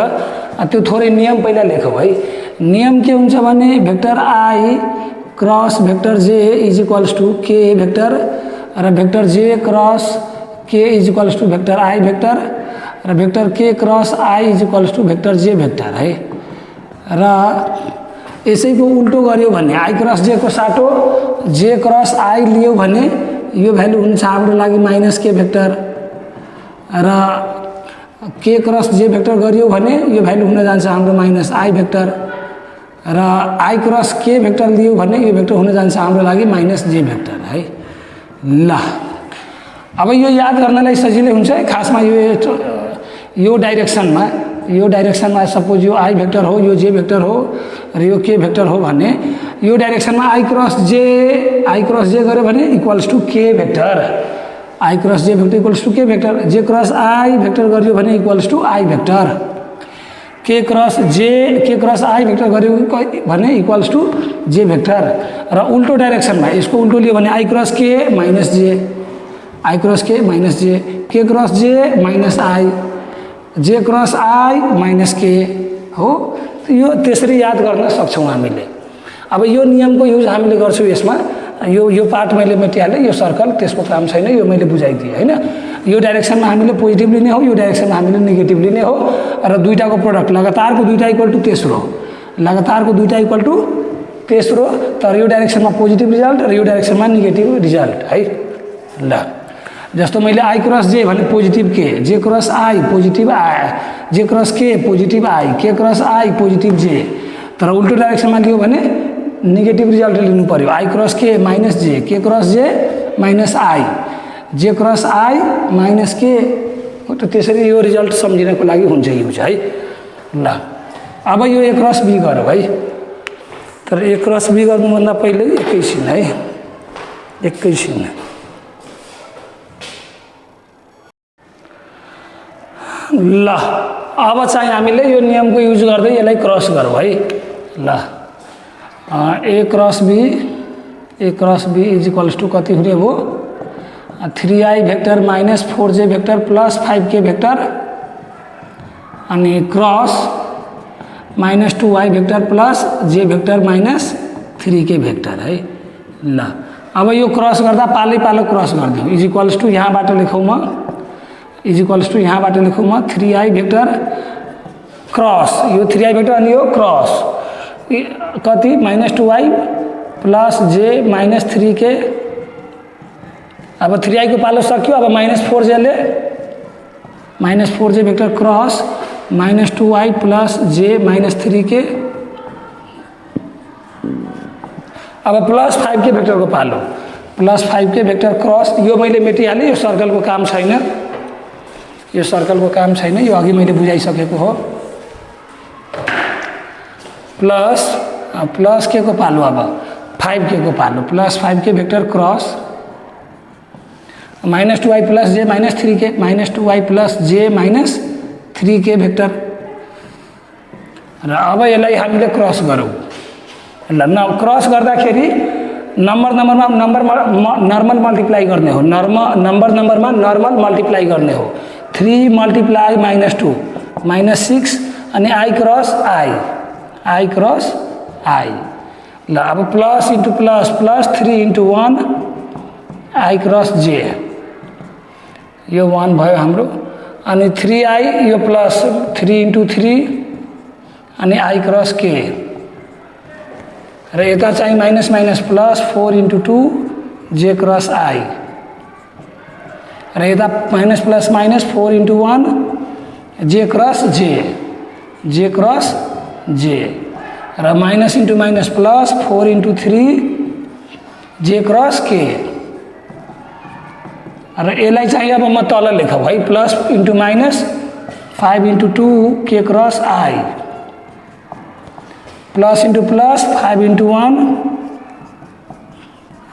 त्यो थोरै नियम पहिला लेखौँ है। नियम के हुन्छ भने vector I cross vector J is equals to K vector र vector J cross K is equals to vector I vector र vector K cross I is equals to vector J vector है। र यसैको उल्टो गर्यो भने आई क्रस जे को साटो जे क्रस आई लियो भने यो भ्यालु हुन्छ हाम्रो लागि माइनस के भेक्टर र के क्रस जे भेक्टर गरियो भने यो भ्यालु हुन जान्छ हाम्रो माइनस आई भेक्टर र आई क्रस के भेक्टर लियो भने यो भेक्टर हुन जान्छ हाम्रो लागि माइनस जे भेक्टर है ल। अब यो याद गर्नलाई सजिलै हुन्छ खासमा यो डाइरेक्सनमा सपोज यो आई भेक्टर हो यो जे भेक्टर हो र यो के भेक्टर हो भने यो डाइरेक्सनमा आई क्रस जे गर्यो भने equals to K vector I cross J vector equals to K vector J cross I vector गर्यो भने equals to I vector K cross I vector गर्यो भने इक्वल्स टू जे भेक्टर र उल्टो डाइरेक्सनमा यसको उल्टो लियो भने आई क्रस के माइनस जे के क्रस जे माइनस आई जे क्रस आई माइनस के हो। यो त्यसरी याद गर्न सक्छौँ हामीले। अब यो नियमको युज हामीले गर्छौँ यसमा यो पार्ट मैले मेटिहालेँ यो सर्कल त्यसको काम छैन यो मैले बुझाइदिएँ होइन। यो डाइरेक्सनमा हामीले पोजिटिभ लिने हो यो डाइरेक्सनमा हामीले नेगेटिभ लिने हो र दुईटाको प्रोडक्ट लगातारको दुईटा इक्वल टू तेस्रो तर यो डाइरेक्सनमा पोजिटिभ रिजल्ट र यो डाइरेक्सनमा नेगेटिभ रिजल्ट है ल। जस्तो मैले आई क्रस जे भने पोजिटिभ के जे क्रस आई पोजिटिभ आई जे क्रस के पोजिटिभ आई के क्रस आई पोजिटिभ जे तर उल्टो डाइरेक्सनमा लियो भने नेगेटिभ रिजल्ट लिनु पर्यो आई क्रस के माइनस जे के क्रस जे माइनस आई जे क्रस आई माइनस के त त्यसरी यो रिजल्ट सम्झिनको लागि हुन्छ युज है ल। अब यो ए क्रस बी गरौँ है तर ए क्रस बी गर्नुभन्दा पहिले एकैछिन ल। अब चाहिँ हामीले यो नियमको युज गर्दै यसलाई क्रस गरौँ है ल। A cross B is equals to कति हुने भयो 3i vector minus 4j vector plus 5k vector अनि cross minus 2i vector plus j vector minus 3k vector है ल। अब यो क्रस गर्दा पालै पालो क्रस गरिदिउँ इज इक्वल्स टू यहाँबाट लेखौँ म 3i भेक्टर क्रस यो 3i भेक्टर अनि यो क्रस कति minus 2i plus j minus 3k अब 3i को पालो सक्यो अब माइनस 4j ले -4j vector cross -2i plus j -3k। अब +5 के वेक्टर को पालो, +5 के वेक्टर क्रॉस यो मैले मेटिहालेँ, यो सर्कलको काम छैन, यो सर्कलको काम छैन, यो अघि मैले बुझाइसकेको हो। प्लस के को पालो, अब 5k को पालो, +5 के vector cross -2i plus j -3k, -2i plus j -3k vector. र अब यसलाई हामीले क्रस गरौँ ल। क्रस गर्दाखेरि नम्बरमा नर्मल मल्टिप्लाई गर्ने हो, नम्बरमा नर्मल मल्टिप्लाई गर्ने हो। 3 मल्टिप्लाई -2 -6 अनि i क्रस i ल। अब plus into plus plus 3 into 1 i cross j, यो 1 भयो हाम्रो। अनि 3i यो प्लस 3 इन्टु 3 अनि i क्रस k, र यता चाहिँ minus minus plus 4 into 2 j cross i, र यता minus plus minus 4 into 1 j cross j, र minus into minus plus 4 into 3 j cross k। र यसलाई चाहिँ अब म तल लेखौँ है, plus into minus 5 into 2 k cross i, plus into plus 5 into 1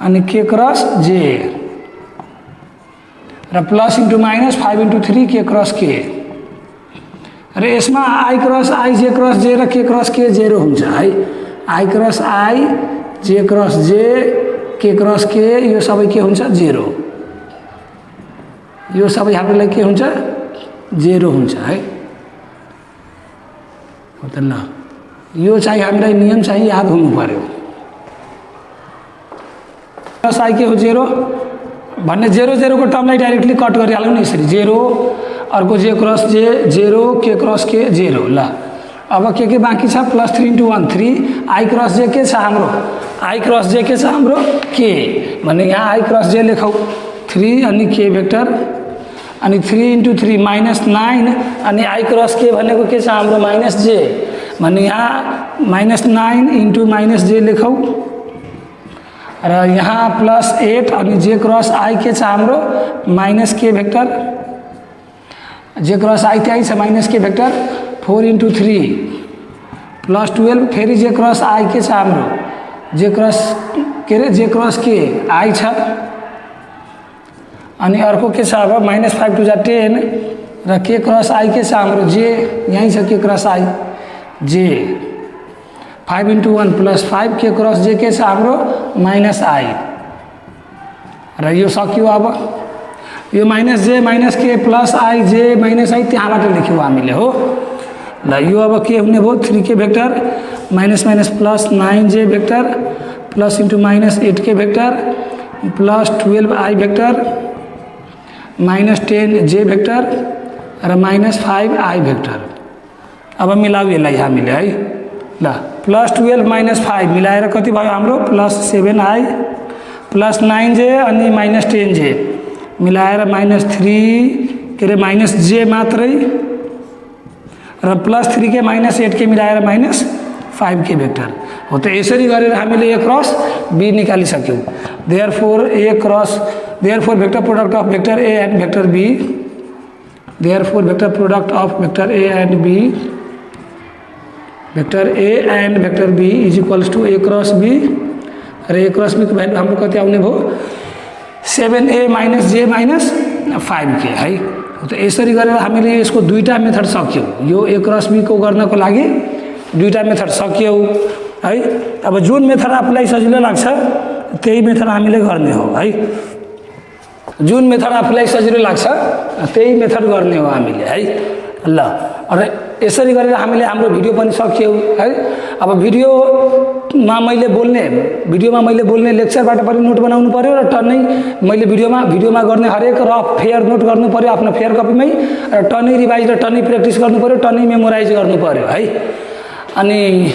अनि k क्रस j, र plus into minus 5 into 3 k cross k। र यसमा i cross i j cross j र k क्रस k 0 हुन्छ है। i cross i j cross j k cross k यो सबै के हुन्छ 0, यो सबै हाम्रो लागि के हुन्छ 0 हुन्छ है। हो त ल, यो चाहिँ हामीलाई नियम चाहिँ याद हुनु पर्यो। क्रस i के हो 0 भन्ने 0 0 को टर्मलाई डाइरेक्टली कट गरिहालौँ नि यसरी, 0 अर्को j cross j 0 k cross k 0 ल। अब के बाँकी छ, plus 3 into 1 3 i cross j के छ हाम्रो, i क्रस j के छ हाम्रो k, भने यहाँ i क्रस j लेखौँ 3 अनि k वेक्टर, अनि 3 इन्टु 3 माइनस 9 अनि i क्रस k भनेको के छ हाम्रो माइनस j, भने यहाँ माइनस 9 इन्टु माइनस j लेखौँ, र यहाँ प्लस 8 अनि j क्रस i के छ हाम्रो minus k vector, j cross i त्यही छ minus k vector. 4 into 3 plus 12 फेरि j क्रस i के छ हाम्रो j क्रस के अरे j क्रस k i छ, अनि अर्को के छ अब माइनस 5 टू 10 र k क्रस i के छ हाम्रो j, यहीँ छ k cross i j, 5 into 1 plus 5 k cross j के छ हाम्रो माइनस i, र यो सक्यो। अब यो minus j minus k plus i j minus i त्यहाँबाट लेख्यौँ हामीले हो ल। यो अब के हुने भयो 3k vector minus minus plus 9j vector plus into minus 8k vector plus 12i vector minus 10j vector र माइनस 5i वेक्टर। अब मिलाऊ यसलाई हामीले है ल, प्लस 12 माइनस 5 मिलाएर कति भयो हाम्रो प्लस 7i प्लस 9j अनि माइनस 10j मिलाएर माइनस 3 के अरे माइनस j मात्रै, र प्लस 3k माइनस 8k मिलाएर माइनस 5k वेक्टर हो। त यसरी गरेर हामीले a क्रस b निकालिसक्यौँ। Therefore vector product of vector a and vector b, therefore vector product of vector a and b, vector a and vector b is equals to a cross b, र a cross b को value हाम्रो कति आउने भयो 7a minus j minus 5k है। त यसरी गरेर हामीले यसको दुईटा मेथड सक्यौँ, यो a क्रस b को गर्नको लागि दुईटा मेथड सक्यौँ है। अब जुन मेथड आफूलाई सजिलो लाग्छ त्यही मेथड हामीले गर्ने हो है, जुन मेथड आफूलाई सजिलो लाग्छ त्यही मेथड गर्ने हो हामीले है ल। र यसरी गरेर हामीले हाम्रो भिडियो पनि सक्यौँ है। अब भिडियोमा मैले बोल्ने लेक्चरबाट पनि नोट बनाउनु पर्यो, र टन्नै मैले भिडियोमा गर्ने हरेक रफ फेयर नोट गर्नु पर्यो आफ्नो फेयर कपीमै, र टन्नै रिभाइज र टन्नै प्र्याक्टिस गर्नु पर्यो, टन्नै मेमोराइज गर्नु पर्यो है। अनि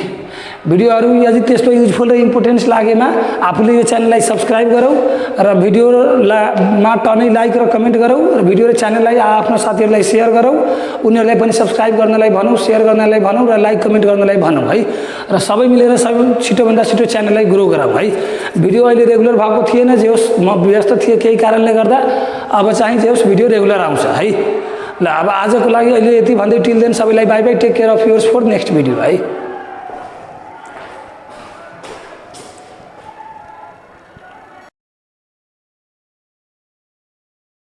भिडियोहरू यदि त्यस्तो युजफुल र इम्पोर्टेन्स लागेमा आफूले यो च्यानललाई सब्सक्राइब गरौँ र भिडियोमा टर्नै लाइक र कमेन्ट गरौँ र भिडियो र च्यानललाई आफ्नो साथीहरूलाई सेयर गरौँ, उनीहरूलाई पनि सब्सक्राइब गर्नलाई भनौँ, सेयर गर्नलाई भनौँ र लाइक कमेन्ट गर्नलाई भनौँ है। र सबै मिलेर सबै छिटोभन्दा छिटो च्यानललाई ग्रो गरौँ है। भिडियो अहिले रेगुलर भएको थिएन, जे होस् म व्यस्त थिएँ केही कारणले गर्दा, अब चाहिँ जे होस् भिडियो रेगुलर आउँछ है। ल अब आजको लागि अहिले यति भन्दै टिल देन सबैलाई bye bye, take care of yours for next video है।